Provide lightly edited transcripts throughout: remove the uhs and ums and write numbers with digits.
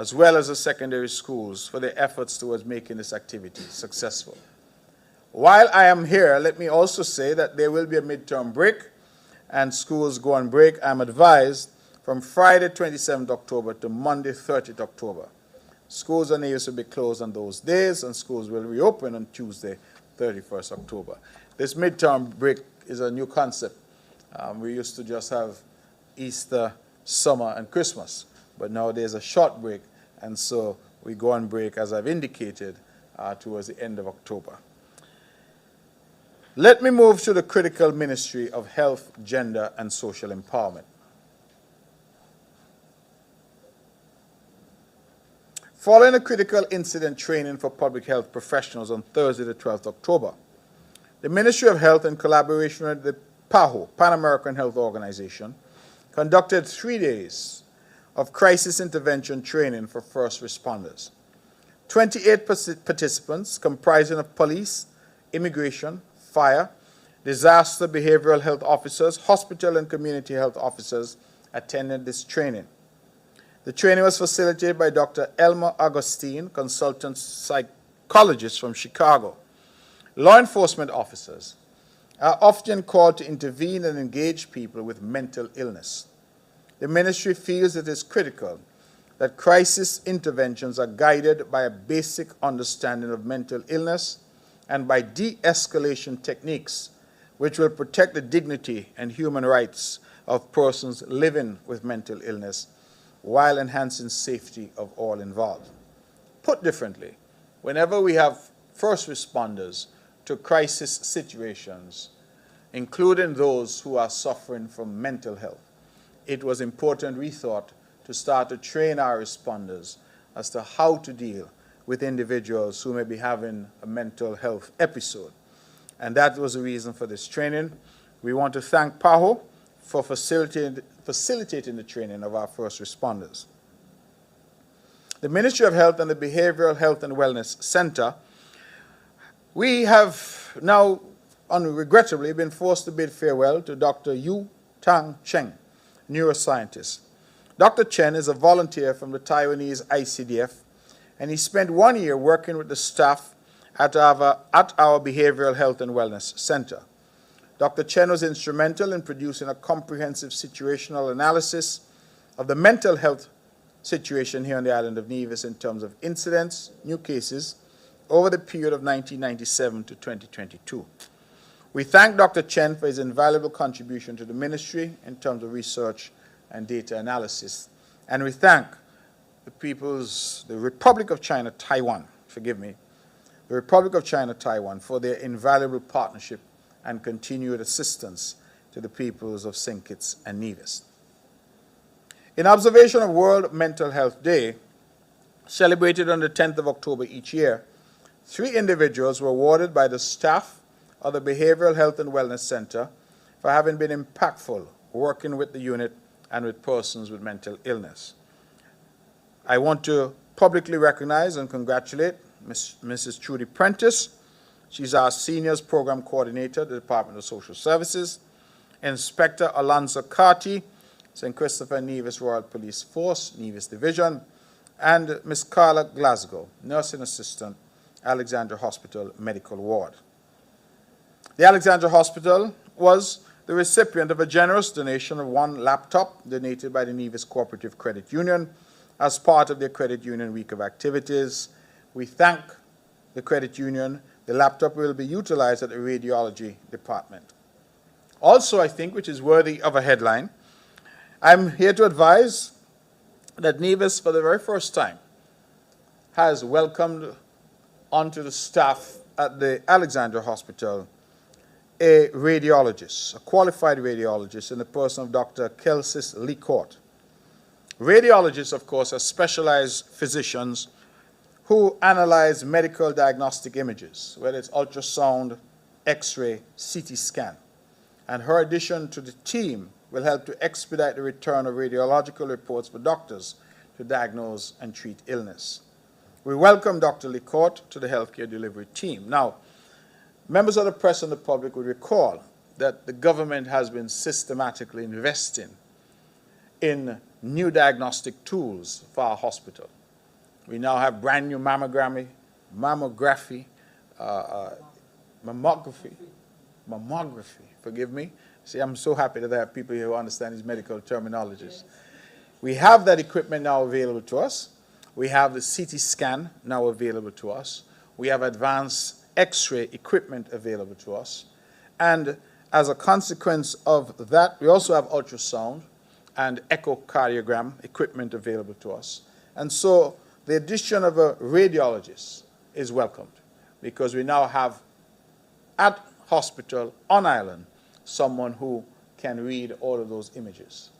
as well as the secondary schools, for their efforts towards making this activity successful. While I am here, let me also say that there will be a midterm break and schools go on break, I'm advised, from Friday 27th October to Monday 30th October. Schools and Nevis will be closed on those days, and schools will reopen on Tuesday 31st October. This midterm break is a new concept. We used to just have Easter, summer, and Christmas, but now there's a short break, and so we go on break, as I've indicated, towards the end of October. Let me move to the critical Ministry of Health, Gender, and Social Empowerment. Following a critical incident training for public health professionals on Thursday, the 12th October, the Ministry of Health, in collaboration with the PAHO, Pan American Health Organization, conducted 3 days of crisis intervention training for first responders. 28 participants, comprising of police, immigration, fire, disaster behavioral health officers, hospital and community health officers, attended this training. The training was facilitated by Dr. Elmer Augustine, consultant psychologist from Chicago. Law enforcement officers are often called to intervene and engage people with mental illness. The ministry feels it is critical that crisis interventions are guided by a basic understanding of mental illness and by de-escalation techniques which will protect the dignity and human rights of persons living with mental illness while enhancing safety of all involved. Put differently, whenever we have first responders to crisis situations, including those who are suffering from mental health, it was important, we thought, to start to train our responders as to how to deal with individuals who may be having a mental health episode. And that was the reason for this training. We want to thank PAHO for facilitating the training of our first responders. The Ministry of Health and the Behavioral Health and Wellness Center, we have now unregrettably been forced to bid farewell to Dr. Yu Tang Cheng, neuroscientist. Dr. Chen is a volunteer from the Taiwanese ICDF, and he spent 1 year working with the staff at our Behavioral Health and Wellness Center. Dr. Chen was instrumental in producing a comprehensive situational analysis of the mental health situation here on the island of Nevis in terms of incidents, new cases, over the period of 1997 to 2022. We thank Dr. Chen for his invaluable contribution to the ministry in terms of research and data analysis. And we thank the Republic of China, Taiwan, the Republic of China, Taiwan, for their invaluable partnership and continued assistance to the peoples of St. Kitts and Nevis. In observation of World Mental Health Day, celebrated on the 10th of October each year, 3 individuals were awarded by the staff of the Behavioral Health and Wellness Center for having been impactful working with the unit and with persons with mental illness. I want to publicly recognize and congratulate Mrs. Trudy Prentice. She's our Seniors Program Coordinator at the Department of Social Services. Inspector Alonzo Carty, St. Christopher Nevis Royal Police Force, Nevis Division, and Ms. Carla Glasgow, Nursing Assistant, Alexandra Hospital Medical Ward. The Alexandra Hospital was the recipient of a generous donation of 1 laptop donated by the Nevis Cooperative Credit Union as part of their Credit Union Week of activities. We thank the credit union. The laptop will be utilized at the radiology department. Also, I think, which is worthy of a headline, I'm here to advise that Nevis, for the very first time, has welcomed onto the staff at the Alexandra Hospital a radiologist, a qualified radiologist in the person of Dr. Kelsis Lecourt. Radiologists, of course, are specialized physicians who analyze medical diagnostic images, whether it's ultrasound, X-ray, CT scan. And her addition to the team will help to expedite the return of radiological reports for doctors to diagnose and treat illness. We welcome Dr. Lecourt to the healthcare delivery team. Now, members of the press and the public would recall that the government has been systematically investing in new diagnostic tools for our hospital. We now have brand new mammography, forgive me. See, I'm so happy that I have people here who understand these medical terminologies. Yes. We have that equipment now available to us. We have the CT scan now available to us. We have advanced X-ray equipment available to us. And as a consequence of that, we also have ultrasound and echocardiogram equipment available to us. And so the addition of a radiologist is welcomed because we now have at hospital on island someone who can read all of those images.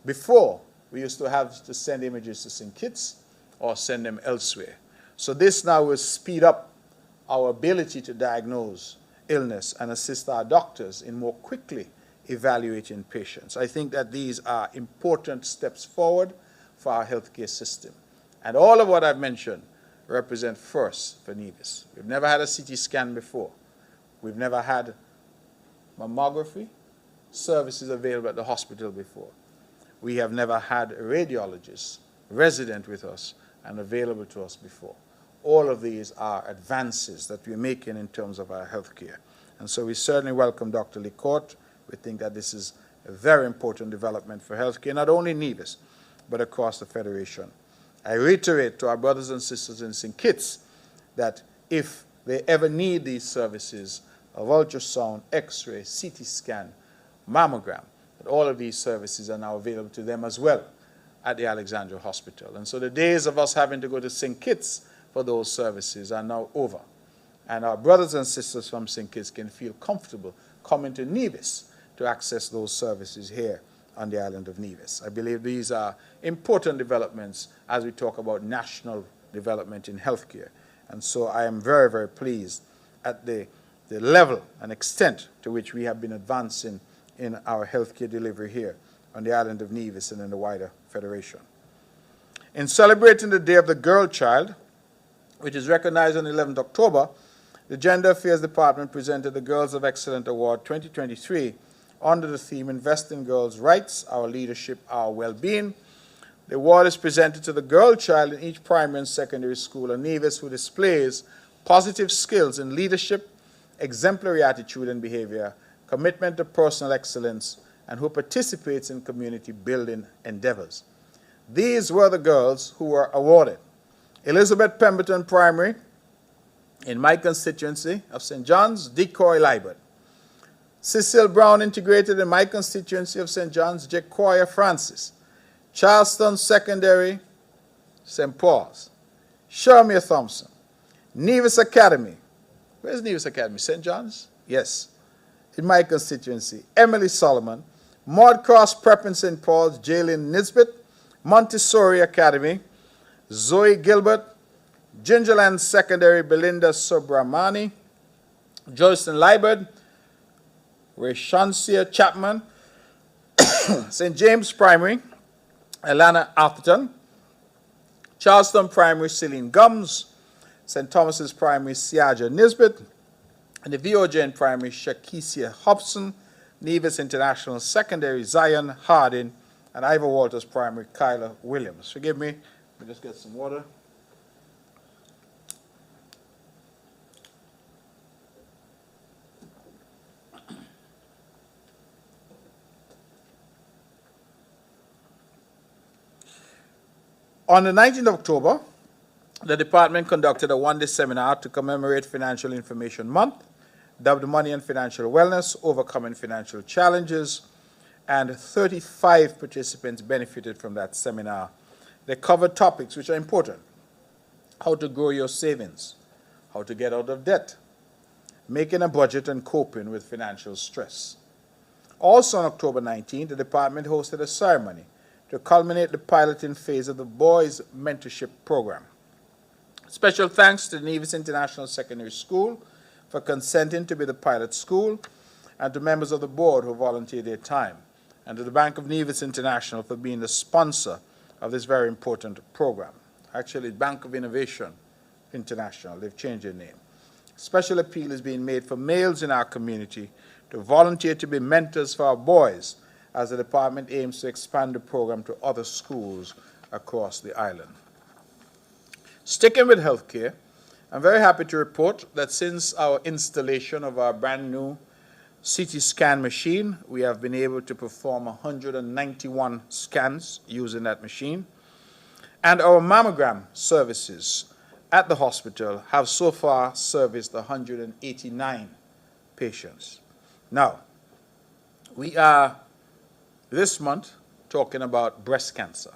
Before, we used to have to send images to St. Kitts or send them elsewhere. So this now will speed up our ability to diagnose illness and assist our doctors in more quickly evaluating patients. I think that these are important steps forward for our healthcare system. And all of what I've mentioned represent first for Nevis. We've never had a CT scan before. We've never had mammography services available at the hospital before. We have never had a radiologist resident with us and available to us before. All of these are advances that we're making in terms of our healthcare. And so we certainly welcome Dr. Lecourt. We think that this is a very important development for healthcare, not only in Nevis, but across the Federation. I reiterate to our brothers and sisters in St. Kitts that if they ever need these services of ultrasound, X-ray, CT scan, mammogram, that all of these services are now available to them as well at the Alexandria Hospital. And so the days of us having to go to St. Kitts for those services are now over. And our brothers and sisters from St. Kitts can feel comfortable coming to Nevis to access those services here on the island of Nevis. I believe these are important developments as we talk about national development in healthcare. And so I am very, very pleased at the level and extent to which we have been advancing in our healthcare delivery here on the island of Nevis and in the wider Federation. In celebrating the Day of the Girl Child, which is recognized on 11th October, the Gender Affairs Department presented the Girls of Excellence Award 2023 under the theme Invest in Girls' Rights, Our Leadership, Our Well-Being. The award is presented to the girl child in each primary and secondary school in Nevis who displays positive skills in leadership, exemplary attitude and behavior, commitment to personal excellence, and who participates in community building endeavors. These were the girls who were awarded. Elizabeth Pemberton Primary, in my constituency of St. John's, Decoy Libert. Cecil Brown Integrated in my constituency of St. John's, Jacoya Francis. Charleston Secondary, St. Paul's. Shermia Thompson. Nevis Academy. Where's Nevis Academy? St. John's? Yes. In my constituency. Emily Solomon. Maud Cross Prep in St. Paul's, Jaylin Nisbet. Montessori Academy. Zoe Gilbert. Gingerland Secondary, Belinda Subramani. Joycelyn Libert. Rayshancia Chapman. St. James Primary, Alana Atherton. Charleston Primary, Celine Gums. St. Thomas's Primary, Siaja Nisbet. And the VOJN Primary, Shakisia Hobson. Nevis International Secondary, Zion Harding. And Ivor Walters Primary, Kyla Williams. Forgive me, let me just get some water. On the 19th of October, the department conducted a one-day seminar to commemorate Financial Information Month, dubbed Money and Financial Wellness, Overcoming Financial Challenges, and 35 participants benefited from that seminar. They covered topics which are important: how to grow your savings, how to get out of debt, making a budget and coping with financial stress. Also on October 19th, the department hosted a ceremony to culminate the piloting phase of the Boys Mentorship Program. Special thanks to the Nevis International Secondary School for consenting to be the pilot school, and to members of the board who volunteered their time, and to the Bank of Nevis International for being the sponsor of this very important program. Actually, Bank of Innovation International, they've changed their name. Special appeal is being made for males in our community to volunteer to be mentors for our boys, as the department aims to expand the program to other schools across the island. Sticking with healthcare, I'm very happy to report that since our installation of our brand new CT scan machine, we have been able to perform 191 scans using that machine. And our mammogram services at the hospital have so far serviced 189 patients. Now, we are this month talking about breast cancer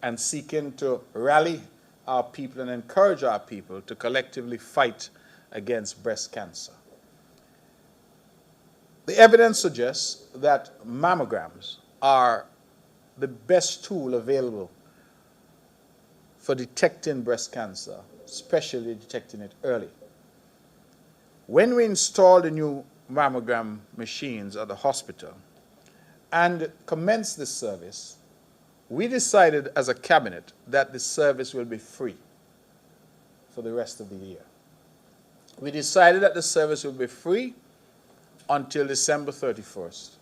and seeking to rally our people and encourage our people to collectively fight against breast cancer. The evidence suggests that mammograms are the best tool available for detecting breast cancer, especially detecting it early. When we installed the new mammogram machines at the hospital and commenced this service, we decided as a cabinet that the service will be free for the rest of the year. We decided that the service will be free until December 31st.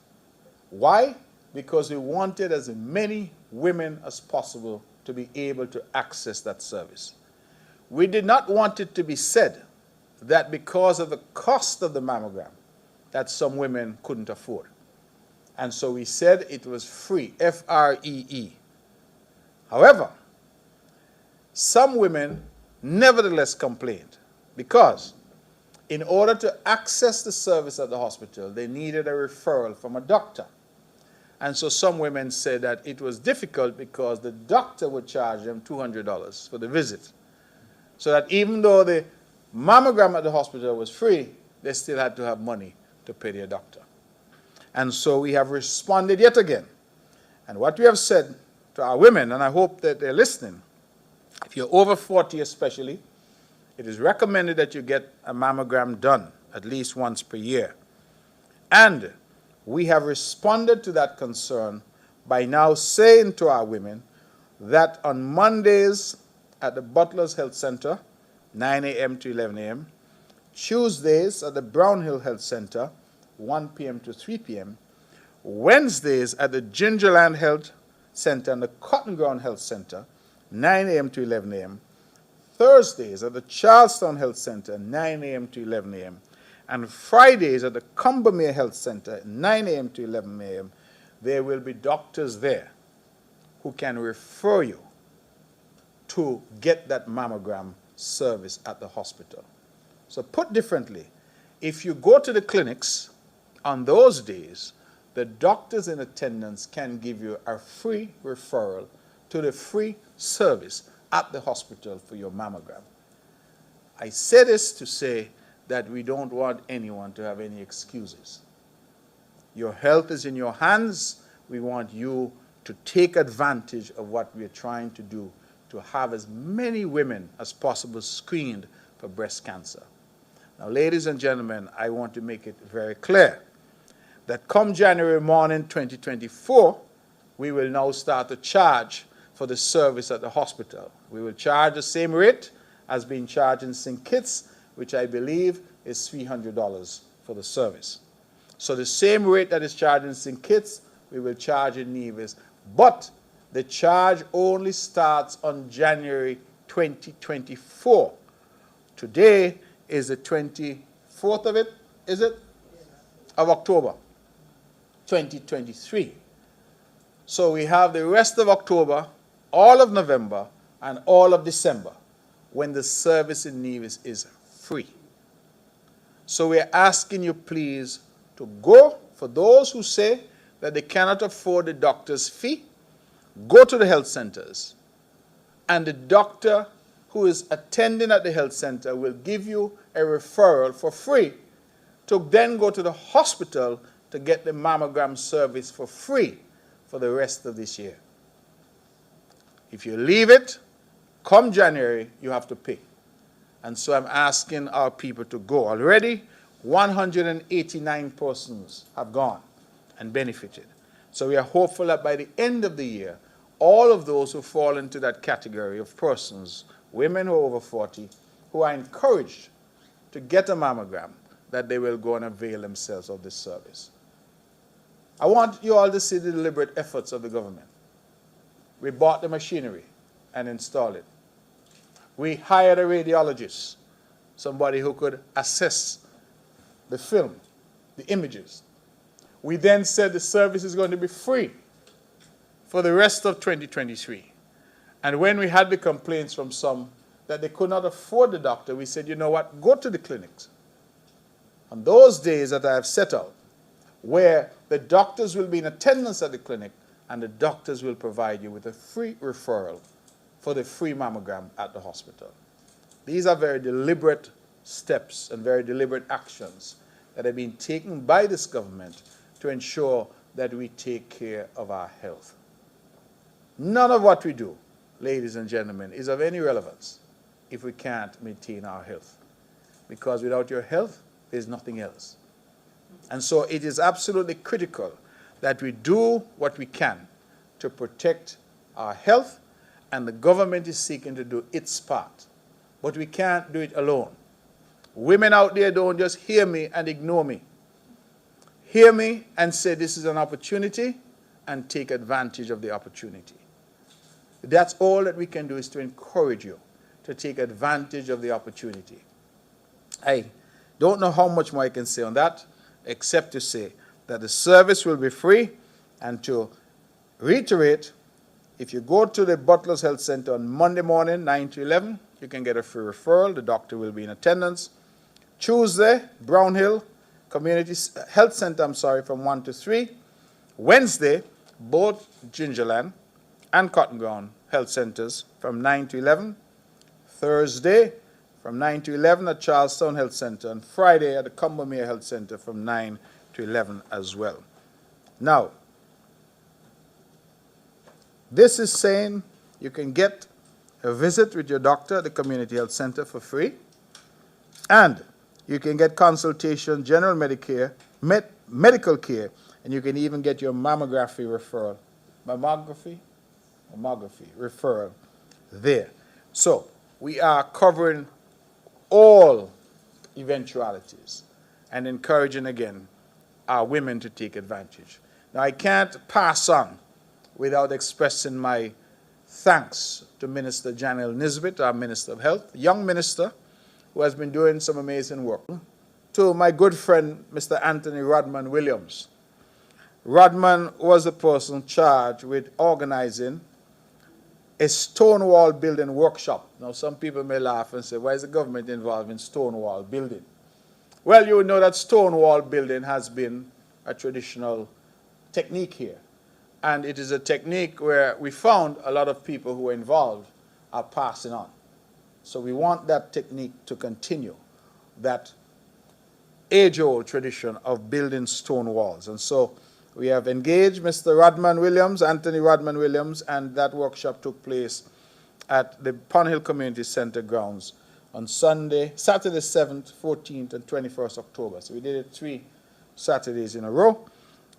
Why? Because we wanted as many women as possible to be able to access that service. We did not want it to be said that because of the cost of the mammogram that some women couldn't afford. And so we said it was free, F-R-E-E. However, some women nevertheless complained because in order to access the service at the hospital, they needed a referral from a doctor. And so some women said that it was difficult because the doctor would charge them $200 for the visit. So that even though the mammogram at the hospital was free, they still had to have money to pay their doctor. And so we have responded yet again. And what we have said to our women, and I hope that they're listening, if you're over 40 especially, it is recommended that you get a mammogram done at least once per year. And we have responded to that concern by now saying to our women that on Mondays at the Butler's Health Center, 9 a.m. to 11 a.m., Tuesdays at the Brownhill Health Center, 1 p.m. to 3 p.m., Wednesdays at the Gingerland Health Center and the Cotton Ground Health Center, 9 a.m. to 11 a.m., Thursdays at the Charlestown Health Center, 9 a.m. to 11 a.m., and Fridays at the Combermere Health Center, 9 a.m. to 11 a.m., there will be doctors there who can refer you to get that mammogram service at the hospital. So put differently, if you go to the clinics on those days, the doctors in attendance can give you a free referral to the free service at the hospital for your mammogram. I say this to say that we don't want anyone to have any excuses. Your health is in your hands. We want you to take advantage of what we're trying to do to have as many women as possible screened for breast cancer. Now, ladies and gentlemen, I want to make it very clear that come January morning 2024, we will now start to charge for the service at the hospital. We will charge the same rate as being charged in St. Kitts, which I believe is $300 for the service. So the same rate that is charged in St. Kitts, we will charge in Nevis, but the charge only starts on January 2024. Today is the 24th of it, is it? Of October 2023. So we have the rest of October, all of November, and all of December when the service in Nevis is free. So we're asking you please to go. For those who say that they cannot afford the doctor's fee, go to the health centers, and the doctor who is attending at the health center will give you a referral for free to then go to the hospital to get the mammogram service for free for the rest of this year. If you leave it, come January, you have to pay. And so I'm asking our people to go. Already, 189 persons have gone and benefited. So we are hopeful that by the end of the year, all of those who fall into that category of persons, women who are over 40, who are encouraged to get a mammogram, that they will go and avail themselves of this service. I want you all to see the deliberate efforts of the government. We bought the machinery and installed it. We hired a radiologist, somebody who could assess the film, the images. We then said the service is going to be free for the rest of 2023. And when we had the complaints from some that they could not afford the doctor, we said, you know what, go to the clinics. On those days that I have set out, where the doctors will be in attendance at the clinic and the doctors will provide you with a free referral for the free mammogram at the hospital. These are very deliberate steps and very deliberate actions that have been taken by this government to ensure that we take care of our health. None of what we do, ladies and gentlemen, is of any relevance if we can't maintain our health. Because without your health, there's nothing else. And so it is absolutely critical that we do what we can to protect our health, and the government is seeking to do its part. But we can't do it alone. Women out there don't just hear me and ignore me. Hear me and say this is an opportunity and take advantage of the opportunity. That's all that we can do, is to encourage you to take advantage of the opportunity. I don't know how much more I can say on that, except to say that the service will be free, and to reiterate, if you go to the Butler's Health Center on Monday morning, 9 to 11, you can get a free referral. The doctor will be in attendance. Tuesday, Brownhill Community Health Center, from 1 to 3. Wednesday, both Gingerland and Cotton Ground Health Centers from 9 to 11. Thursday, from 9 to 11 at Charlestown Health Center, and Friday at the Combermere Health Center from 9 to 11 as well. Now, this is saying you can get a visit with your doctor at the Community Health Center for free, and you can get consultation, general Medicare, medical care, and you can even get your mammography referral there. So we are covering all eventualities and encouraging again our women to take advantage. Now, I can't pass on without expressing my thanks to Minister Janelle Nisbet, our Minister of Health, a young minister who has been doing some amazing work. To my good friend, Mr. Anthony Rodman Williams. Rodman was the person charged with organizing a Stonewall building workshop. Now, some people may laugh and say, why is the government involved in Stonewall building? Well, you know that Stonewall building has been a traditional technique here. And it is a technique where we found a lot of people who were involved are passing on. So we want that technique to continue, that age-old tradition of building stone walls. And so we have engaged Mr. Rodman Williams, Anthony Rodman Williams, and that workshop took place at the Pond Hill Community Center grounds on Saturday 7th, 14th, and 21st October. So we did it 3 Saturdays in a row,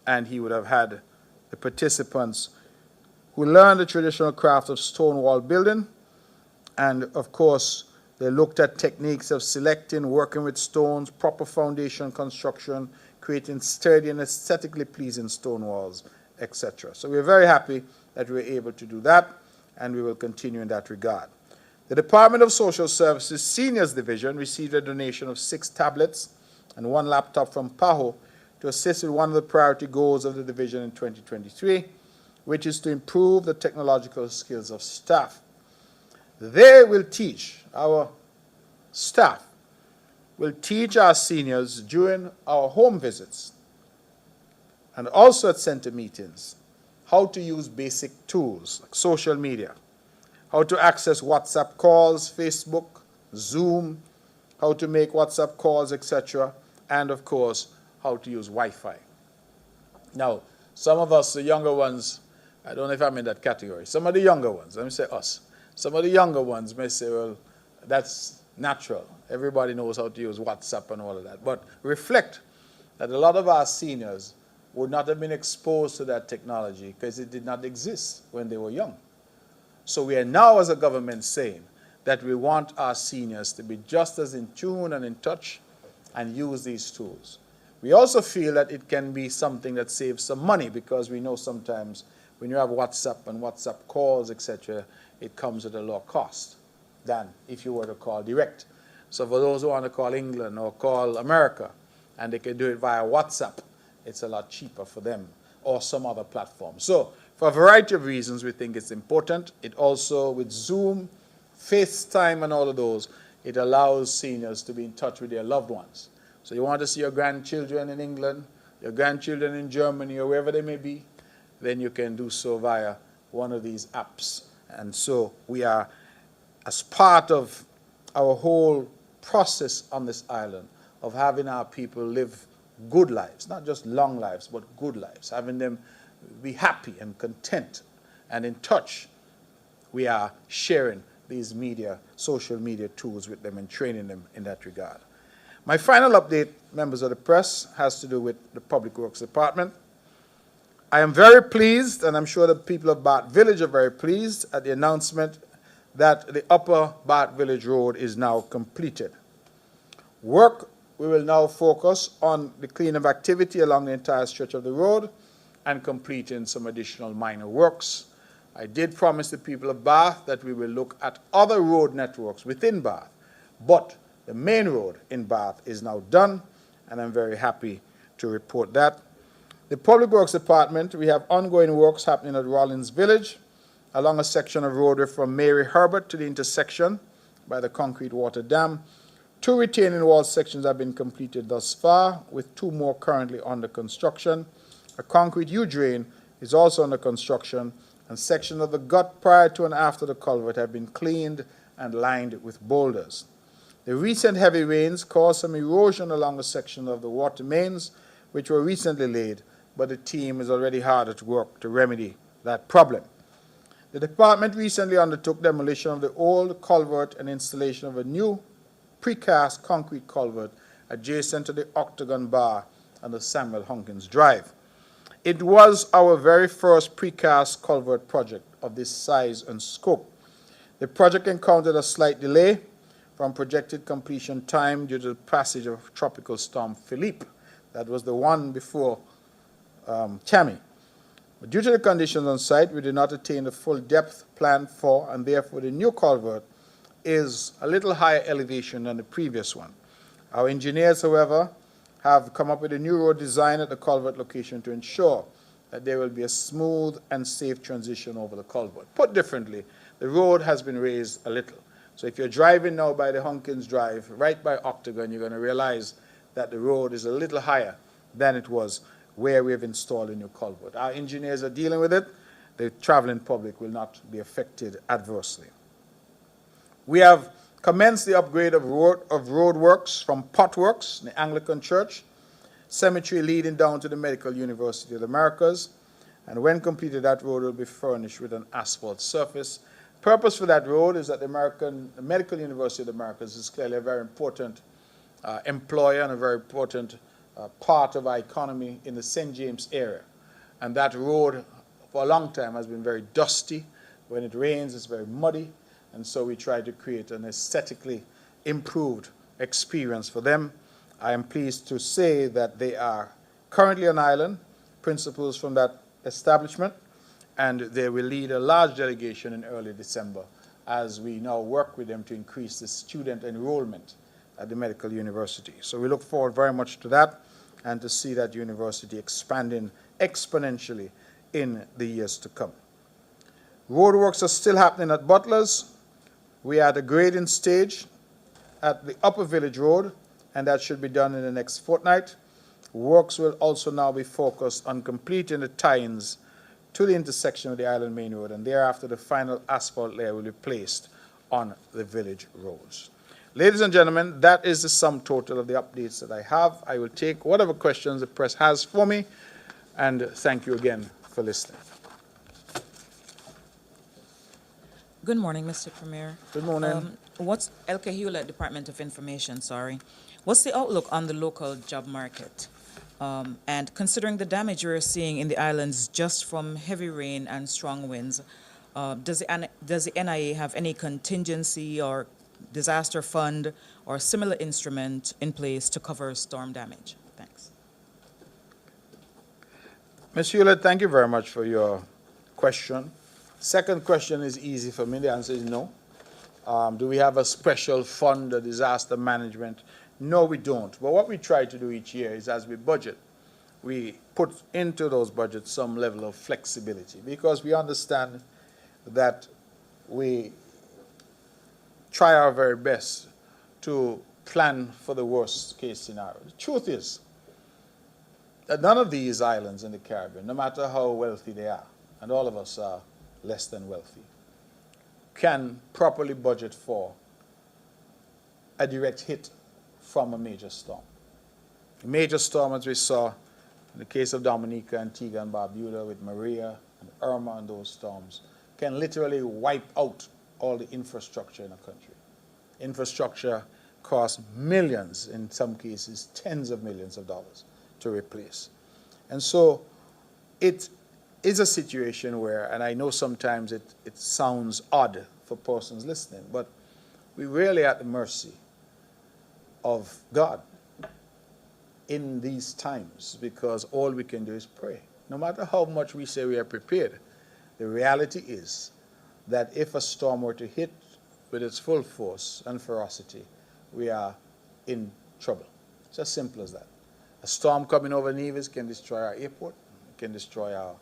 and he would have had the participants who learned the traditional craft of stone wall building. And of course, they looked at techniques of selecting, working with stones, proper foundation construction, creating sturdy and aesthetically pleasing stone walls, etc. So we're very happy that we were able to do that, and we will continue in that regard. The Department of Social Services Seniors Division received a donation of 6 tablets and 1 laptop from PAHO to assist with one of the priority goals of the division in 2023, which is to improve the technological skills of staff. They will teach, our staff will teach our seniors during our home visits and also at center meetings how to use basic tools like social media, how to access WhatsApp calls, Facebook, Zoom, how to make WhatsApp calls, etc., and of course, how to use Wi-Fi. Now, some of us, the younger ones, I don't know if I'm in that category, some of the younger ones, let me say us, some of the younger ones may say, well, that's natural. Everybody knows how to use WhatsApp and all of that. But reflect that a lot of our seniors would not have been exposed to that technology because it did not exist when they were young. So we are now, as a government, saying that we want our seniors to be just as in tune and in touch and use these tools. We also feel that it can be something that saves some money, because we know sometimes when you have WhatsApp and WhatsApp calls, etc., it comes at a low cost. than if you were to call direct. So for those who want to call England or call America, and they can do it via WhatsApp, it's a lot cheaper for them, or some other platform. So for a variety of reasons, we think it's important. It also, with Zoom, FaceTime, and all of those, it allows seniors to be in touch with their loved ones. So you want to see your grandchildren in England, your grandchildren in Germany, or wherever they may be, then you can do so via one of these apps. And so we are, as part of our whole process on this island of having our people live good lives, not just long lives, but good lives, having them be happy and content and in touch, we are sharing these social media tools with them and training them in that regard. My final update, members of the press, has to do with the Public Works Department. I am very pleased, and I'm sure the people of Bath Village are very pleased at the announcement that the Upper Bath Village Road is now completed. Work we will now focus on the cleanup activity along the entire stretch of the road and completing some additional minor works. I did promise the people of Bath that we will look at other road networks within Bath, but the main road in Bath is now done, and I'm very happy to report that. The Public Works Department, we have ongoing works happening at Rollins Village along a section of roadway from Mary Herbert to the intersection by the concrete water dam. 2 retaining wall sections have been completed thus far, with 2 more currently under construction. A concrete U-drain is also under construction, and sections of the gut prior to and after the culvert have been cleaned and lined with boulders. The recent heavy rains caused some erosion along a section of the water mains, which were recently laid, but the team is already hard at work to remedy that problem. The department recently undertook demolition of the old culvert and installation of a new precast concrete culvert adjacent to the Octagon Bar and the Samuel Hunkins Drive. It was our very first precast culvert project of this size and scope. The project encountered a slight delay from projected completion time due to the passage of Tropical Storm Philippe. That was the one before Tammy. But due to the conditions on site, we did not attain the full depth planned for, and therefore the new culvert is a little higher elevation than the previous one. Our engineers, however, have come up with a new road design at the culvert location to ensure that there will be a smooth and safe transition over the culvert. Put differently, the road has been raised a little. So if you're driving now by the Hunkins Drive, right by Octagon, you're going to realize that the road is a little higher than it was where we have installed a new culvert. Our engineers are dealing with it. The traveling public will not be affected adversely. We have commenced the upgrade of road works from Potworks, the Anglican Church, cemetery leading down to the Medical University of the Americas, and when completed, that road will be furnished with an asphalt surface. Purpose for that road is that the Medical University of the Americas is clearly a very important employer and a very important part of our economy in the St. James area. And that road for a long time has been very dusty. When it rains, it's very muddy. And so we try to create an aesthetically improved experience for them. I am pleased to say that they are currently on island, principals from that establishment, and they will lead a large delegation in early December as we now work with them to increase the student enrollment at the Medical University. So we look forward very much to that and to see that university expanding exponentially in the years to come. Roadworks are still happening at Butler's. We are at a grading stage at the Upper Village Road, and that should be done in the next fortnight. Works will also now be focused on completing the tie-ins to the intersection of the Island Main Road, and thereafter the final asphalt layer will be placed on the village roads. Ladies and gentlemen, that is the sum total of the updates that I have. I will take whatever questions the press has for me, and thank you again for listening. Good morning, Mr. Premier. Good morning. What's Elke Hewlett, Department of Information, sorry. What's the outlook on the local job market? And considering the damage we're seeing in the islands just from heavy rain and strong winds, does the NIA have any contingency or disaster fund or similar instrument in place to cover storm damage? Thanks. Ms. Hewlett, thank you very much for your question. Second question is easy for me. The answer is no. Do we have a special fund, a disaster management? No, we don't. But what we try to do each year is, as we budget, we put into those budgets some level of flexibility, because we understand that we try our very best to plan for the worst case scenario. The truth is that none of these islands in the Caribbean, no matter how wealthy they are, and all of us are less than wealthy, can properly budget for a direct hit from a major storm. A major storm, as we saw in the case of Dominica, Antigua, and Barbuda with Maria and Irma and those storms, can literally wipe out all the infrastructure in a country. Infrastructure costs millions, in some cases tens of millions of dollars to replace. And so it is a situation where, and I know sometimes it sounds odd for persons listening, but we're really at the mercy of God in these times, because all we can do is pray. No matter how much we say we are prepared, the reality is that if a storm were to hit with its full force and ferocity, we are in trouble. It's as simple as that. A storm coming over Nevis can destroy our airport, it can destroy our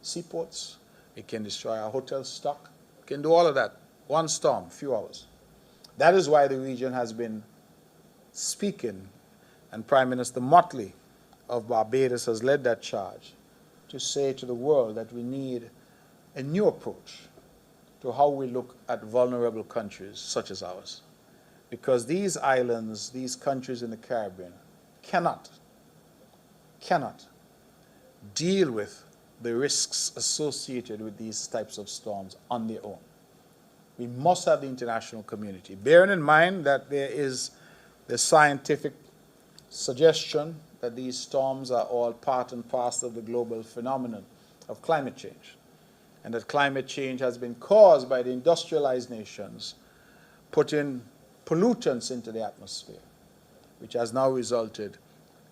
seaports, it can destroy our hotel stock, it can do all of that. One storm, few hours. That is why the region has been speaking, and Prime Minister Motley of Barbados has led that charge to say to the world that we need a new approach to how we look at vulnerable countries such as ours. Because these islands, these countries in the Caribbean, cannot deal with the risks associated with these types of storms on their own. We must have the international community, bearing in mind that there is the scientific suggestion that these storms are all part and parcel of the global phenomenon of climate change, and that climate change has been caused by the industrialized nations putting pollutants into the atmosphere, which has now resulted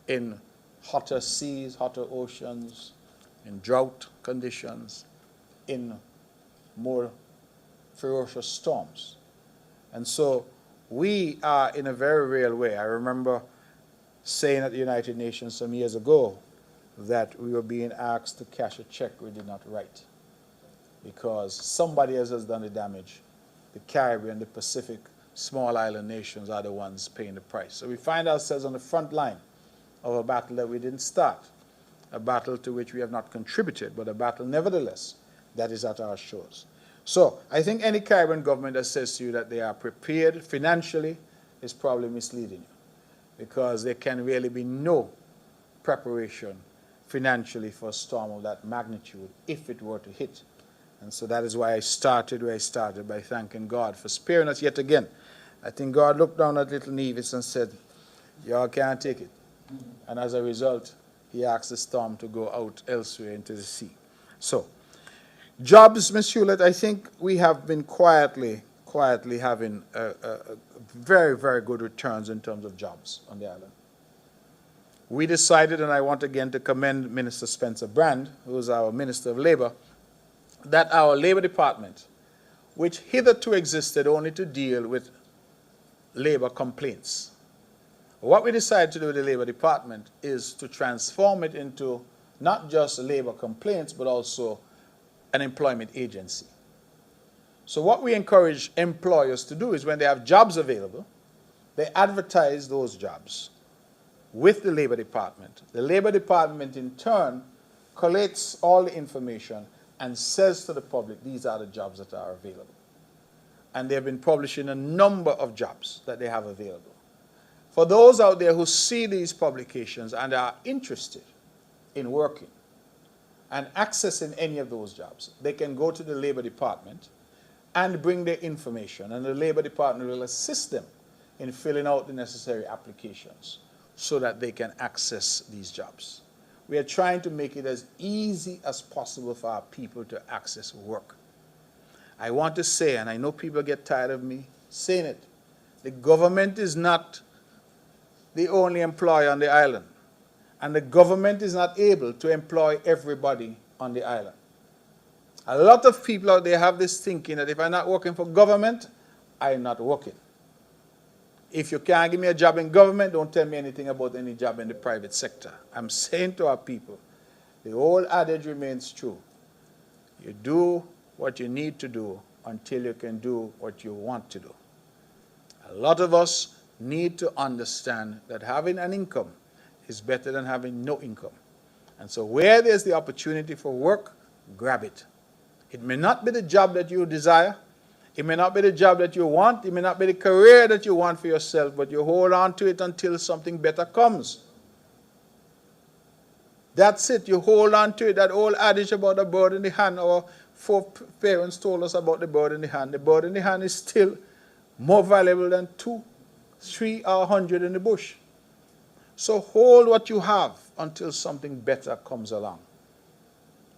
in hotter seas, hotter oceans, in drought conditions, in more ferocious storms. And so we are in a very real way. I remember saying at the United Nations some years ago that we were being asked to cash a check we did not write, because somebody else has done the damage. The Caribbean, the Pacific, small island nations are the ones paying the price. So we find ourselves on the front line of a battle that we didn't start, a battle to which we have not contributed, but a battle nevertheless that is at our shores. So I think any Caribbean government that says to you that they are prepared financially is probably misleading you, because there can really be no preparation financially for a storm of that magnitude if it were to hit. And so that is why I started where I started, by thanking God for sparing us yet again. I think God looked down at little Nevis and said, y'all can't take it. And as a result, he asked the storm to go out elsewhere into the sea. So, jobs, Ms. Hewlett, I think we have been quietly having very, very good returns in terms of jobs on the island. We decided, and I want again to commend Minister Spencer Brand, who is our Minister of Labor, that our Labor Department, which hitherto existed only to deal with labor complaints, what we decided to do with the Labor Department is to transform it into not just labor complaints, but also an employment agency. So what we encourage employers to do is, when they have jobs available, they advertise those jobs with the Labor Department. The Labor Department in turn collates all the information and says to the public, these are the jobs that are available. And they've been publishing a number of jobs that they have available. For those out there who see these publications and are interested in working and accessing any of those jobs, they can go to the Labor Department and bring their information, and the Labor Department will assist them in filling out the necessary applications so that they can access these jobs. We are trying to make it as easy as possible for our people to access work. I want to say, and I know people get tired of me saying it, the government is not the only employer on the island, and the government is not able to employ everybody on the island. A lot of people out there have this thinking that if I'm not working for government, I'm not working. If you can't give me a job in government, don't tell me anything about any job in the private sector. I'm saying to our people, the old adage remains true. You do what you need to do until you can do what you want to do. A lot of us need to understand that having an income is better than having no income. And so where there's the opportunity for work, grab it. It may not be the job that you desire. It may not be the job that you want. It may not be the career that you want for yourself, but you hold on to it until something better comes. That's it. You hold on to it. That old adage about the bird in the hand, our parents told us about the bird in the hand. The bird in the hand is still more valuable than 2, 3, or 100 in the bush. So hold what you have until something better comes along.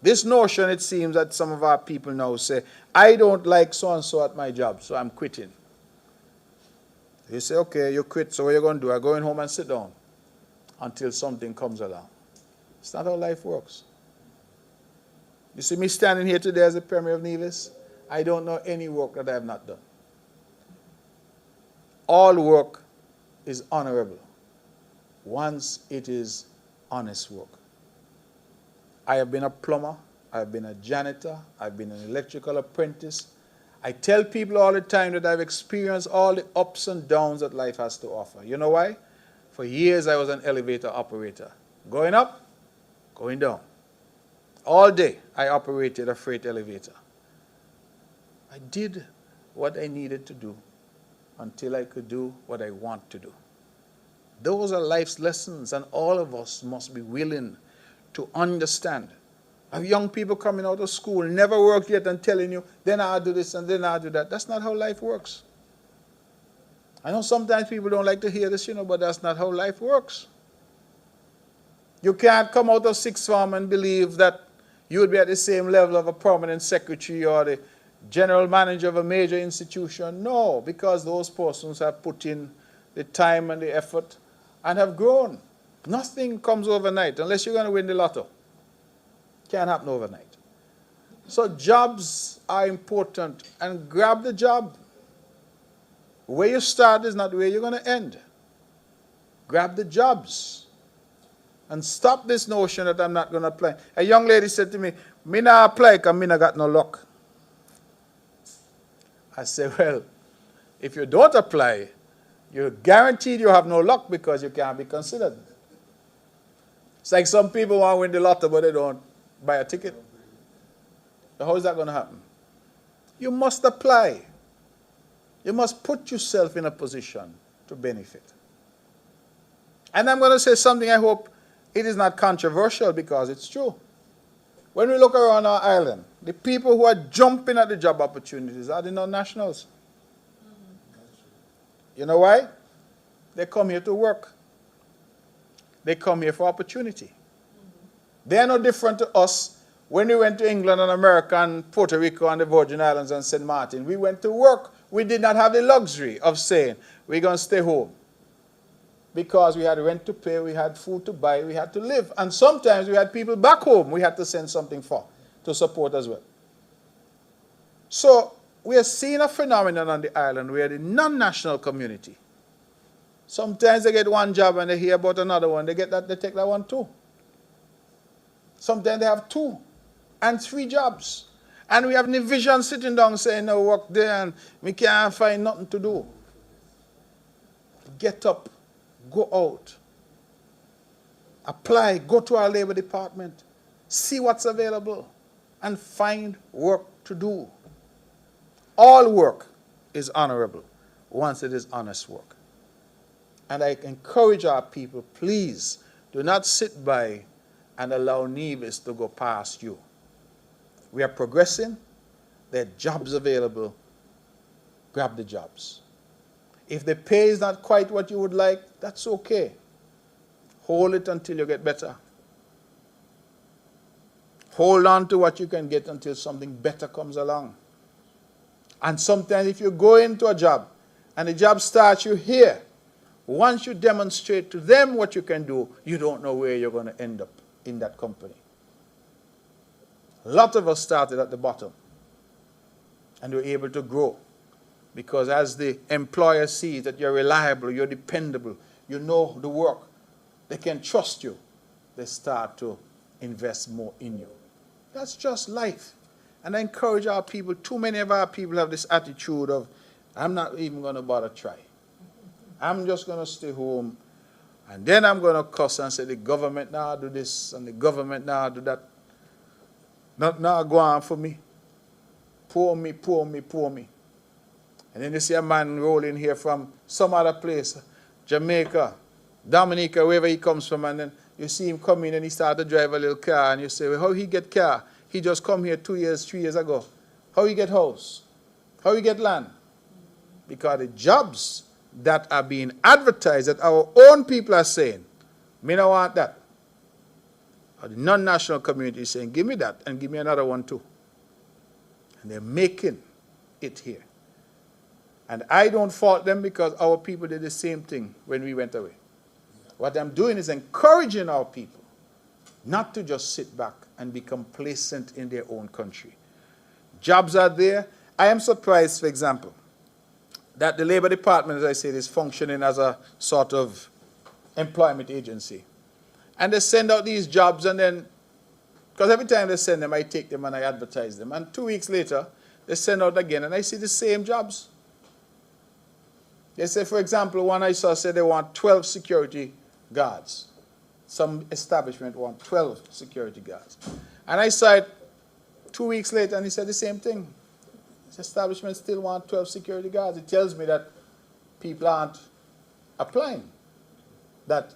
This notion, it seems that some of our people now say, I don't like so-and-so at my job, so I'm quitting. You say, okay, you quit, so what are you going to do? I'm going home and sit down until something comes along. It's not how life works. You see me standing here today as the Premier of Nevis? I don't know any work that I have not done. All work is honorable once it is honest work. I have been a plumber, I've been a janitor, I've been an electrical apprentice. I tell people all the time that I've experienced all the ups and downs that life has to offer. You know why? For years I was an elevator operator. Going up, going down. All day I operated a freight elevator. I did what I needed to do until I could do what I want to do. Those are life's lessons, and all of us must be willing to understand. I have young people coming out of school, never worked yet, and telling you, then I'll do this and then I'll do that. That's not how life works. I know sometimes people don't like to hear this, but that's not how life works. You can't come out of sixth form and believe that you would be at the same level of a permanent secretary or the general manager of a major institution. No, because those persons have put in the time and the effort and have grown. Nothing comes overnight unless you're going to win the lotto. Can't happen overnight. So jobs are important, and grab the job. Where you start is not where you're going to end. Grab the jobs. And stop this notion that I'm not going to apply. A young lady said to me, "Me not apply because me not got no luck." I said, well, if you don't apply, you're guaranteed you have no luck because you can't be considered. It's like some people want to win the lotto, but they don't buy a ticket. So how is that going to happen? You must apply. You must put yourself in a position to benefit. And I'm going to say something I hope it is not controversial because it's true. When we look around our island, the people who are jumping at the job opportunities are the non-nationals. You know why? They come here to work. They come here for opportunity. They are no different to us. When we went to England and America and Puerto Rico and the Virgin Islands and St. Martin, we went to work. We did not have the luxury of saying, we're going to stay home. Because we had rent to pay, we had food to buy, we had to live. And sometimes we had people back home we had to send something for to support as well. So we are seeing a phenomenon on the island where the non-national community, sometimes they get one job and they hear about another one, they take that one too. Sometimes they have 2 and 3 jobs. And we have Nevision sitting down saying, no, work there and we can't find nothing to do. Get up. Go out, apply, go to our labor department, see what's available, and find work to do. All work is honorable once it is honest work. And I encourage our people, please do not sit by and allow Nevis to go past you. We are progressing. There are jobs available. Grab the jobs. If the pay is not quite what you would like, that's okay. Hold it until you get better. Hold on to what you can get until something better comes along. And sometimes if you go into a job and the job starts you here, once you demonstrate to them what you can do, you don't know where you're going to end up in that company. A lot of us started at the bottom and were able to grow Because as the employer sees that you're reliable, you're dependable, you know the work, they can trust you, they start to invest more in you. That's just life. And I encourage our people, too many of our people have this attitude of, I'm not even going to bother try. I'm just going to stay home, and then I'm going to cuss and say, the government now do this, and the government now do that. Not now go on for me. Poor me, poor me, poor me. And then you see a man rolling here from some other place, Jamaica, Dominica, wherever he comes from, and then you see him come in and he start to drive a little car, and you say, well, how he get car? He just come here 2 years, 3 years ago. How he get house? How he get land? Because the jobs that are being advertised that our own people are saying, me don't want that. Or the non-national community is saying, give me that and give me another one too. And they're making it here. And I don't fault them because our people did the same thing when we went away. What I'm doing is encouraging our people not to just sit back and be complacent in their own country. Jobs are there. I am surprised, for example, that the Labor Department, as I said, is functioning as a sort of employment agency. And they send out these jobs, and then, because every time they send them, I take them and I advertise them. And 2 weeks later, they send out again, and I see the same jobs. They say, for example, one I saw said they want 12 security guards. Some establishment want 12 security guards. And I saw it 2 weeks later, and he said the same thing. This establishment still want 12 security guards. It tells me that people aren't applying. That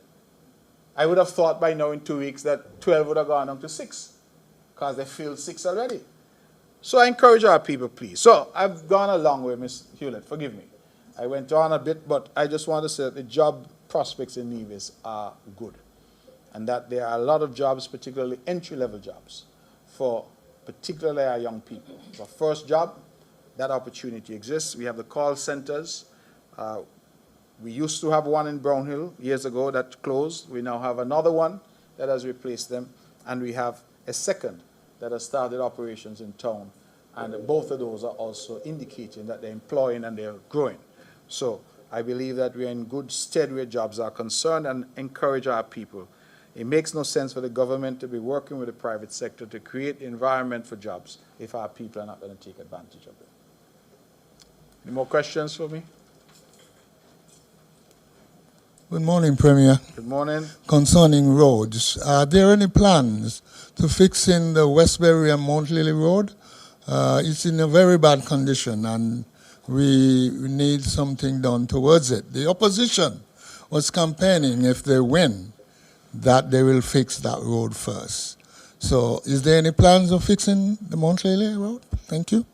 I would have thought by now in 2 weeks that 12 would have gone down to 6, because they filled 6 already. So I encourage our people, please. So I've gone a long way, Ms. Hewlett, forgive me. I went on a bit, but I just want to say that the job prospects in Nevis are good. And that there are a lot of jobs, particularly entry-level jobs, for particularly our young people. For first job, that opportunity exists. We have the call centers. We used to have one in Brownhill years ago that closed. We now have another one that has replaced them. And we have a second that has started operations in town. And both of those are also indicating that they're employing and they're growing. So I believe that we're in good stead where jobs are concerned, and encourage our people. It makes no sense for the government to be working with the private sector to create the environment for jobs if our people are not going to take advantage of it. Any more questions for me? Good morning, Premier. Good morning. Concerning roads, are there any plans to fix in the Westbury and Mount Lily Road? It's in a very bad condition, and we need something done towards it. The opposition was campaigning, if they win, that they will fix that road first. So is there any plans of fixing the Mount Lily Road? Thank you.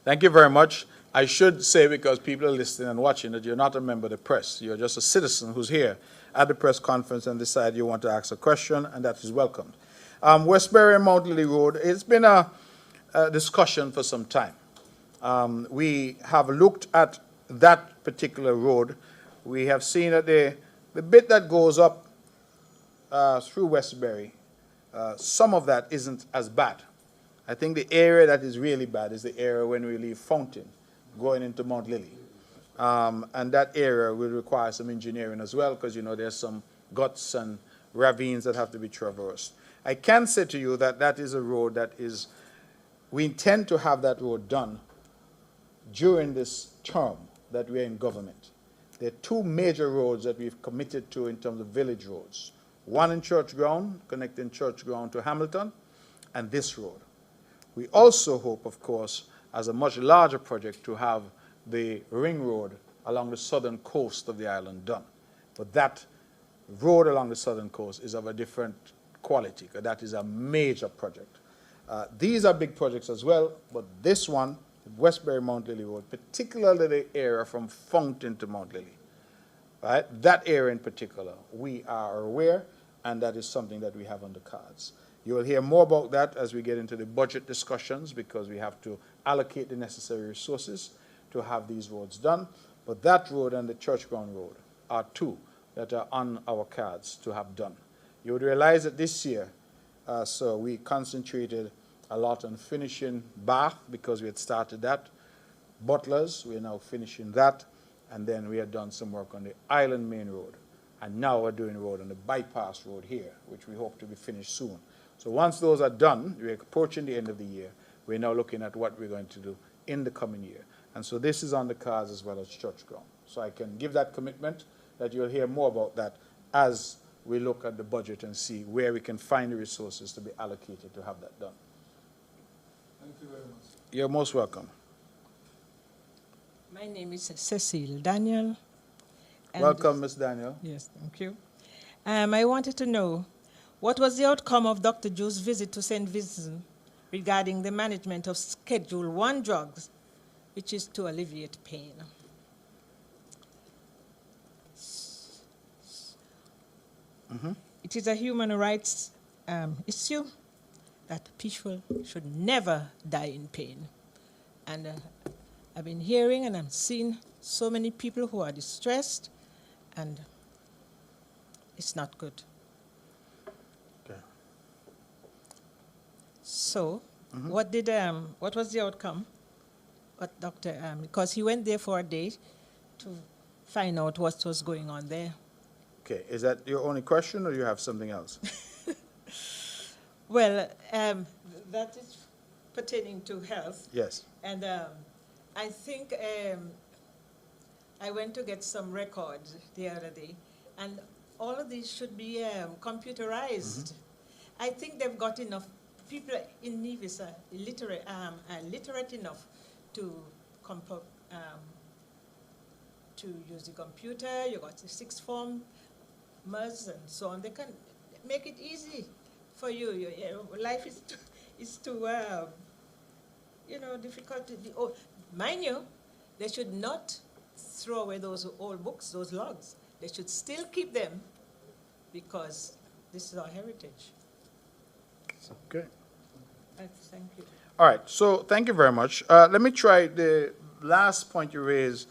Thank you very much. I should say, because people are listening and watching, that you're not a member of the press. You're just a citizen who's here at the press conference and decide you want to ask a question, and that is welcomed. Westbury and Mount Lily Road, it's been a discussion for some time. We have looked at that particular road. We have seen that the bit that goes up through Westbury, some of that isn't as bad. I think the area that is really bad is the area when we leave Fountain going into Mount Lily. And that area will require some engineering as well, because, you know, there's some guts and ravines that have to be traversed. I can say to you that that is a road that is, we intend to have that road done during this term that we're in government. There are 2 major roads that we've committed to in terms of village roads. One in Church Ground, connecting Church Ground to Hamilton, and this road. We also hope, of course, as a much larger project, to have the ring road along the southern coast of the island done. But that road along the southern coast is of a different quality, because that is a major project. These are big projects as well, but this one, Westbury Mount Lily Road, particularly the area from Fountain to Mount Lily, right? That area in particular, we are aware, and that is something that we have on the cards. You will hear more about that as we get into the budget discussions, because we have to allocate the necessary resources to have these roads done. But that road and the Church Ground Road are 2 that are on our cards to have done. You would realize that this year, so we concentrated a lot on finishing Bath because we had started that. Butlers, we are now finishing that. And then we had done some work on the Island Main Road. And now we're doing road on the bypass road here, which we hope to be finished soon. So once those are done, we're approaching the end of the year. We're now looking at what we're going to do in the coming year. And so this is on the cards as well as church ground. So I can give that commitment that you'll hear more about that as we look at the budget and see where we can find the resources to be allocated to have that done. Thank you very much. You're most welcome. My name is Cecile Daniel. and- Welcome, Ms. Daniel. Yes, thank you. I wanted to know, what was the outcome of Dr. Ju's visit to St. Vincent regarding the management of Schedule 1 drugs, which is to alleviate pain? It is a human rights issue that people should never die in pain. And I've been hearing and I'm seeing so many people who are distressed, and it's not good. Okay. So, what was the outcome? What doctor? Because he went there for a day to find out what was going on there. Okay, is that your only question or you have something else? Well, that is pertaining to health. Yes. And I think I went to get some records the other day, and all of these should be computerized. I think they've got enough people in Nevis are literate enough to use the computer. You got the sixth form, MERS, and so on. They can make it easy for you. Life is too difficult. Mind you, they should not throw away those old books, those logs. They should still keep them because this is our heritage. Okay. Thank you. All right, so thank you very much. Let me try the last point you raised,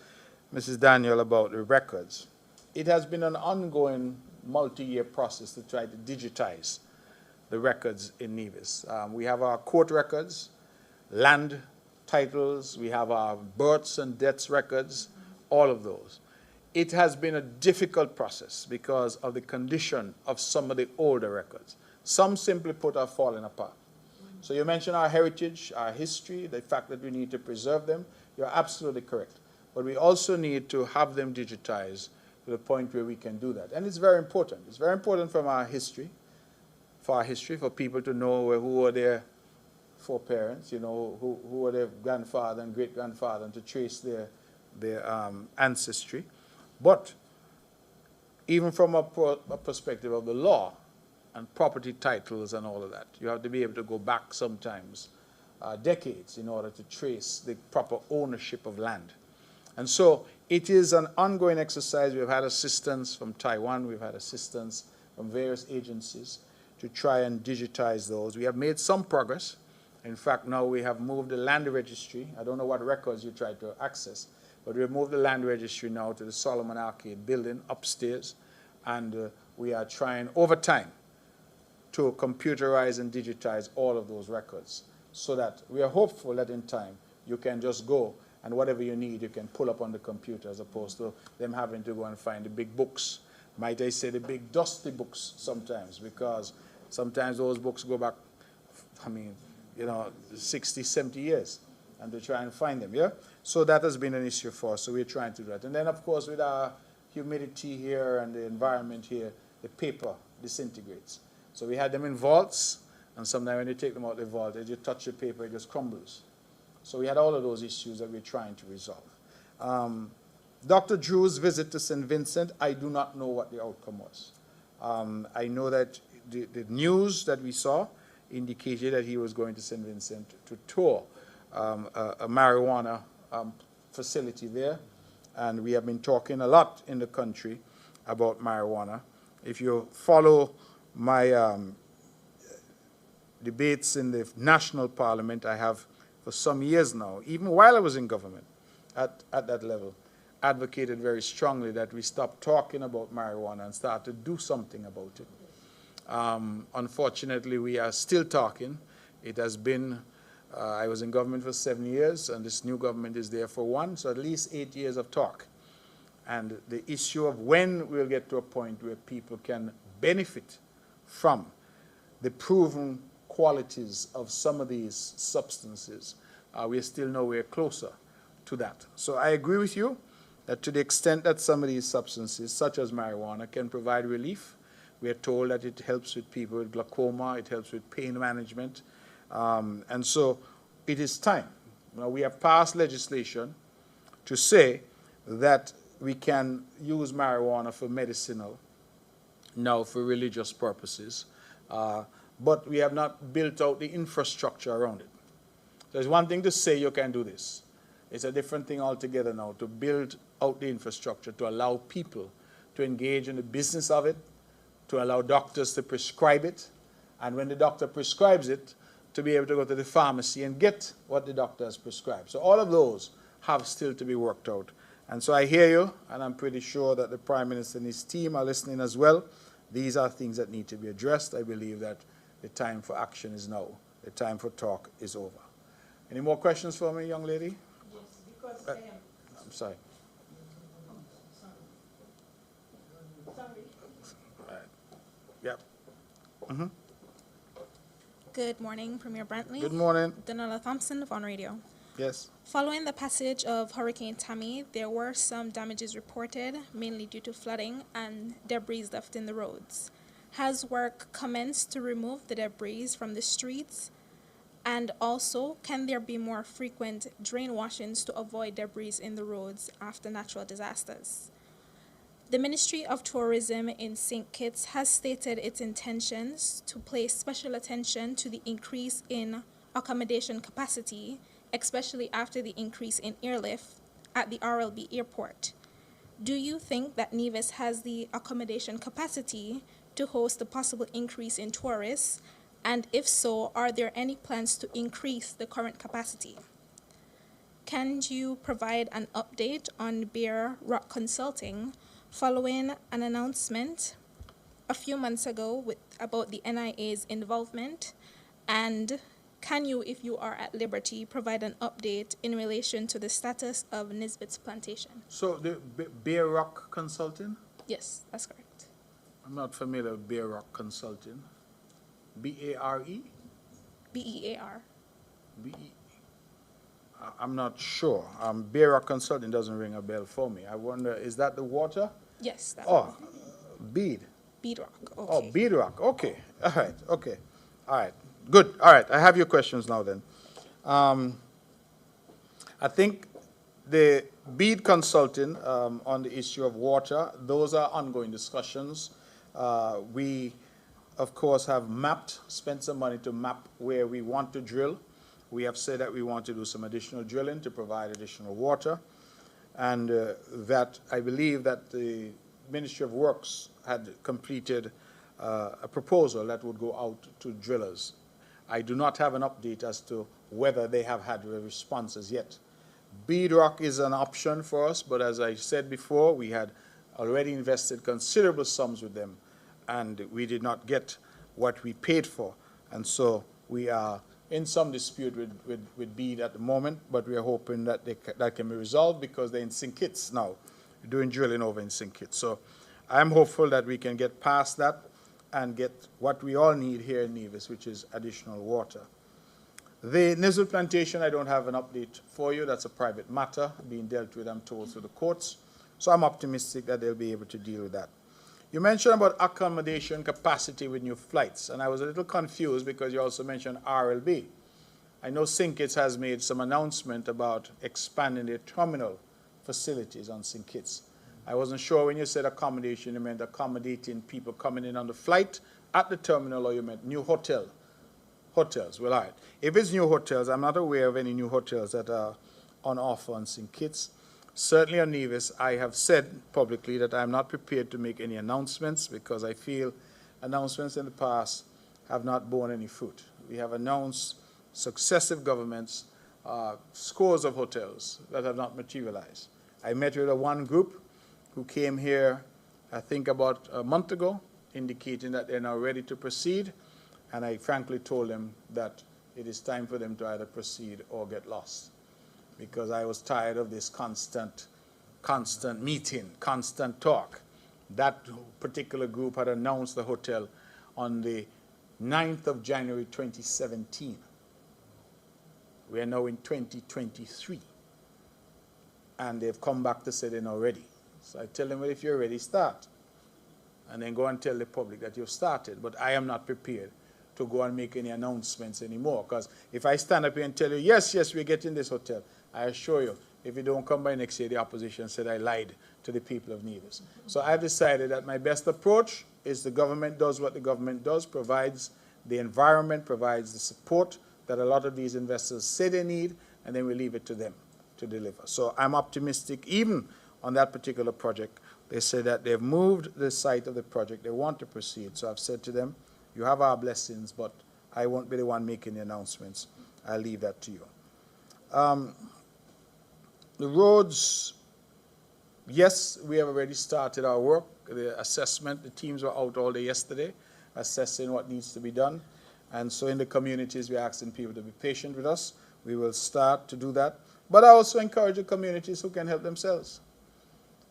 Mrs. Daniel, about the records. It has been an ongoing multi-year process to try to digitize the records in Nevis. We have our court records, land titles, we have our births and deaths records, all of those. It has been a difficult process because of the condition of some of the older records. Some, simply put, are falling apart. So you mentioned our heritage, our history, the fact that we need to preserve them. You're absolutely correct. But we also need to have them digitized to the point where we can do that. And it's very important. It's very important from our history, for people to know who were their foreparents, who were their grandfather and great-grandfather, and to trace their ancestry. But even from a perspective of the law and property titles and all of that, you have to be able to go back sometimes decades in order to trace the proper ownership of land. And so it is an ongoing exercise. We've had assistance from Taiwan. We've had assistance from various agencies to try and digitize those. We have made some progress. In fact, now we have moved the land registry. I don't know what records you tried to access, but we've moved the land registry now to the Solomon Arcade building upstairs. And we are trying over time to computerize and digitize all of those records so that we are hopeful that in time you can just go and whatever you need you can pull up on the computer, as opposed to them having to go and find the big books. Might I say the big dusty books sometimes, because sometimes those books go back, 60, 70 years, and to try and find them, yeah? So that has been an issue for us, so we're trying to do that. And then, of course, with our humidity here and the environment here, the paper disintegrates. So we had them in vaults, and sometimes when you take them out of the vault, as you touch the paper, it just crumbles. So we had all of those issues that we're trying to resolve. Dr. Drew's visit to St. Vincent, I do not know what the outcome was. I know that the news that we saw indicated that he was going to St. Vincent to tour a marijuana facility there. And we have been talking a lot in the country about marijuana. If you follow my debates in the national parliament, I have for some years now, even while I was in government at that level, advocated very strongly that we stop talking about marijuana and start to do something about it. Unfortunately, we are still talking. It has been, I was in government for 7 years, and this new government is there for 1, so at least 8 years of talk. And the issue of when we'll get to a point where people can benefit from the proven qualities of some of these substances, we're still nowhere closer to that. So I agree with you that to the extent that some of these substances, such as marijuana, can provide relief, we are told that it helps with people with glaucoma, it helps with pain management, and so it is time. Now, we have passed legislation to say that we can use marijuana for medicinal, now for religious purposes, but we have not built out the infrastructure around it. There's one thing to say you can do this. It's a different thing altogether now to build out the infrastructure, to allow people to engage in the business of it, to allow doctors to prescribe it, and when the doctor prescribes it, to be able to go to the pharmacy and get what the doctor has prescribed. So all of those have still to be worked out. And so I hear you, and I'm pretty sure that the Prime Minister and his team are listening as well. These are things that need to be addressed. I believe that the time for action is now. The time for talk is over. Any more questions for me, young lady? Yes, because I am. I'm sorry. Sorry. Right. Yep. Good morning, Premier Brantley. Good morning. Donella Thompson of On Radio. Yes. Following the passage of Hurricane Tammy, there were some damages reported, mainly due to flooding and debris left in the roads. Has work commenced to remove the debris from the streets? And also, can there be more frequent drain washings to avoid debris in the roads after natural disasters? The Ministry of Tourism in St. Kitts has stated its intentions to place special attention to the increase in accommodation capacity, especially after the increase in airlift at the RLB airport. Do you think that Nevis has the accommodation capacity to host a possible increase in tourists? And if so, are there any plans to increase the current capacity? Can you provide an update on Bear Rock Consulting following an announcement a few months ago about the NIA's involvement? And can you, if you are at liberty, provide an update in relation to the status of Nisbet's plantation? So the Bear Rock Consulting? Yes, that's correct. I'm not familiar with Bear Rock Consulting. B-A-R-E? BEAR. B-E. I'm not sure. Bear Rock Consulting doesn't ring a bell for me. I wonder, is that the water? Yes, that Oh, bead. Bead Rock. Okay. Oh, beadrock. Okay. All right. Okay. All right. Good. All right. I have your questions now then. I think the bead consulting on the issue of water, those are ongoing discussions. We, of course, have spent some money to map where we want to drill. We have said that we want to do some additional drilling to provide additional water. And that I believe that the Ministry of Works had completed a proposal that would go out to drillers. I do not have an update as to whether they have had responses yet. Beadrock is an option for us, but as I said before, we had already invested considerable sums with them, and we did not get what we paid for. And so we are in some dispute with Bede at the moment, but we are hoping that that can be resolved because they're in St. Kitts now. We're doing drilling over in St. Kitts. So I'm hopeful that we can get past that and get what we all need here in Nevis, which is additional water. The Nizzle plantation, I don't have an update for you. That's a private matter being dealt with, I'm told, through the courts. So I'm optimistic that they'll be able to deal with that. You mentioned about accommodation capacity with new flights, and I was a little confused because you also mentioned RLB. I know St. Kitts has made some announcement about expanding their terminal facilities on St. Kitts. I wasn't sure when you said accommodation, you meant accommodating people coming in on the flight at the terminal, or you meant new hotels. Well, all right. If it's new hotels, I'm not aware of any new hotels that are on offer on St. Kitts. Certainly on Nevis, I have said publicly that I'm not prepared to make any announcements because I feel announcements in the past have not borne any fruit. We have announced successive governments, scores of hotels that have not materialized. I met with one group who came here, I think about a month ago, indicating that they're now ready to proceed, and I frankly told them that it is time for them to either proceed or get lost. Because I was tired of this constant meeting, constant talk. That particular group had announced the hotel on the 9th of January 2017. We are now in 2023. And they've come back to say they're not ready. So I tell them, well, if you're ready, start. And then go and tell the public that you've started. But I am not prepared to go and make any announcements anymore. Because if I stand up here and tell you, yes, we're getting this hotel, I assure you, if you don't come by next year, the opposition said I lied to the people of Nevis. So I've decided that my best approach is the government does what the government does, provides the environment, provides the support that a lot of these investors say they need, and then we leave it to them to deliver. So I'm optimistic even on that particular project. They say that they've moved the site of the project. They want to proceed. So I've said to them, you have our blessings, but I won't be the one making the announcements. I'll leave that to you. The roads, yes, we have already started our work. The assessment, the teams were out all day yesterday assessing what needs to be done. And so in the communities, we're asking people to be patient with us. We will start to do that. But I also encourage the communities who can help themselves.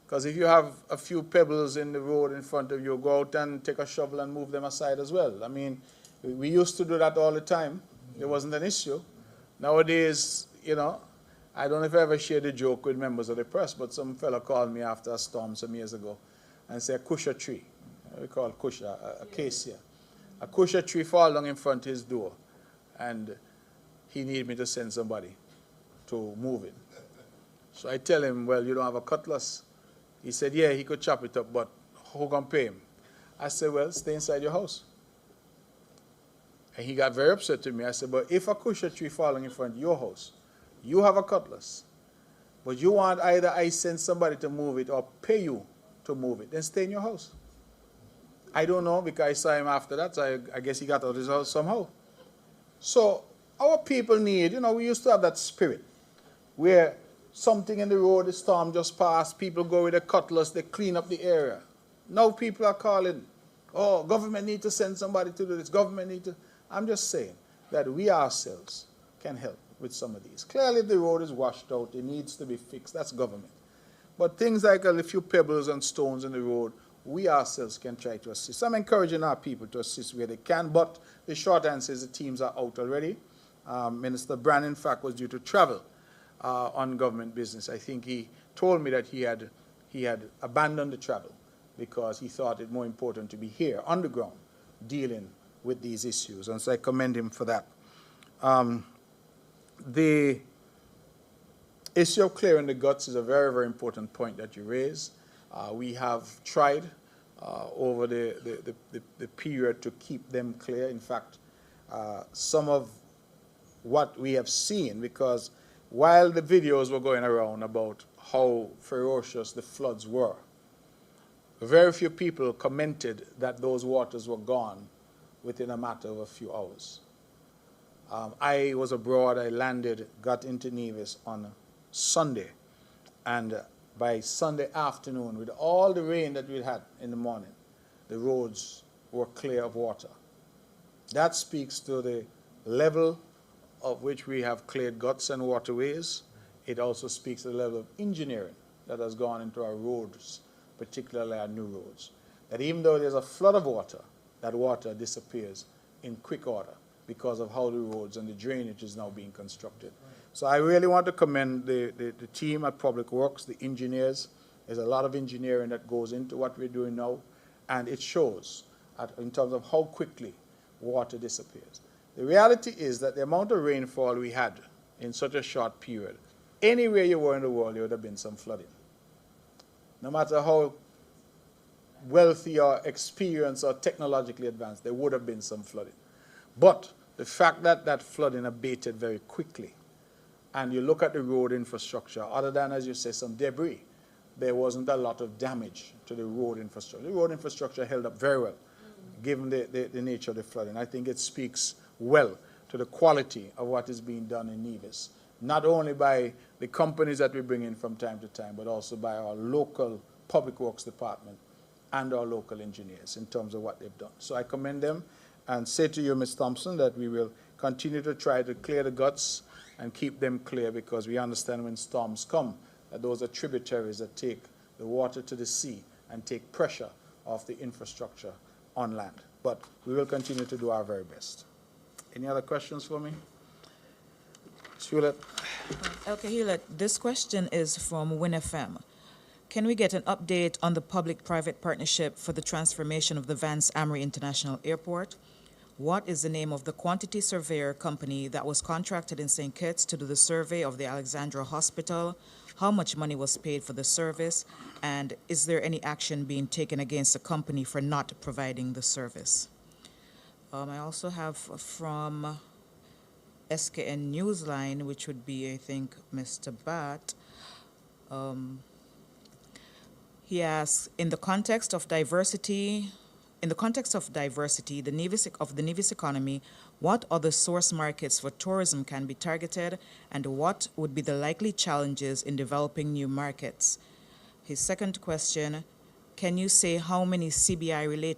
Because if you have a few pebbles in the road in front of you, go out and take a shovel and move them aside as well. I mean, we used to do that all the time. It wasn't an issue. Nowadays, you know, I don't know if I ever shared a joke with members of the press, but some fella called me after a storm some years ago and said, a kusha tree. We call it kusha, a acacia. A kusha tree fall down in front of his door, and he needed me to send somebody to move it. So I tell him, well, you don't have a cutlass? He said, yeah, he could chop it up, but who gonna pay him? I said, well, stay inside your house. And he got very upset with me. I said, but if a kusha tree falling in front of your house, you have a cutlass, but you want either I send somebody to move it or pay you to move it, then stay in your house. I don't know, because I saw him after that, so I guess he got out of his house somehow. So our people need, you know, we used to have that spirit where something in the road, the storm just passed, people go with a cutlass, they clean up the area. Now people are calling, oh, government need to send somebody to do this, government need to. I'm just saying that we ourselves can help with some of these. Clearly the road is washed out, it needs to be fixed, that's government. But things like a few pebbles and stones in the road, we ourselves can try to assist. I'm encouraging our people to assist where they can, but the short answer is the teams are out already. Minister Brand, in fact, was due to travel on government business. I think he told me that he had abandoned the travel because he thought it more important to be here on the ground dealing with these issues, and so I commend him for that. The issue of clearing the guts is a very, very important point that you raise. We have tried over the period to keep them clear. In fact, some of what we have seen, because while the videos were going around about how ferocious the floods were, very few people commented that those waters were gone within a matter of a few hours. I was abroad, I landed, got into Nevis on Sunday, and by Sunday afternoon, with all the rain that we had in the morning, the roads were clear of water. That speaks to the level of which we have cleared guts and waterways. It also speaks to the level of engineering that has gone into our roads, particularly our new roads. That even though there's a flood of water, that water disappears in quick order because of how the roads and the drainage is now being constructed. So I really want to commend the team at Public Works, the engineers. There's a lot of engineering that goes into what we're doing now, and it shows in terms of how quickly water disappears. The reality is that the amount of rainfall we had in such a short period, anywhere you were in the world, there would have been some flooding. No matter how wealthy or experienced or technologically advanced, there would have been some flooding. But the fact that that flooding abated very quickly, and you look at the road infrastructure, other than, as you say, some debris, there wasn't a lot of damage to the road infrastructure. The road infrastructure held up very well, given the nature of the flooding. I think it speaks well to the quality of what is being done in Nevis, not only by the companies that we bring in from time to time, but also by our local public works department and our local engineers in terms of what they've done. So I commend them and say to you, Ms. Thompson, that we will continue to try to clear the guts and keep them clear, because we understand when storms come that those are tributaries that take the water to the sea and take pressure off the infrastructure on land. But we will continue to do our very best. Any other questions for me? Ms. Hewlett? Okay, Hewlett, this question is from WinFM. Can we get an update on the public-private partnership for the transformation of the Vance Amory International Airport? What is the name of the quantity surveyor company that was contracted in St. Kitts to do the survey of the Alexandra Hospital? How much money was paid for the service? And is there any action being taken against the company for not providing the service? I also have from SKN Newsline, which would be, I think, Mr. Batt. He asks, in the context of diversity, the Nevis economy, what other source markets for tourism can be targeted, and what would be the likely challenges in developing new markets? His second question, can you say how many CBI-related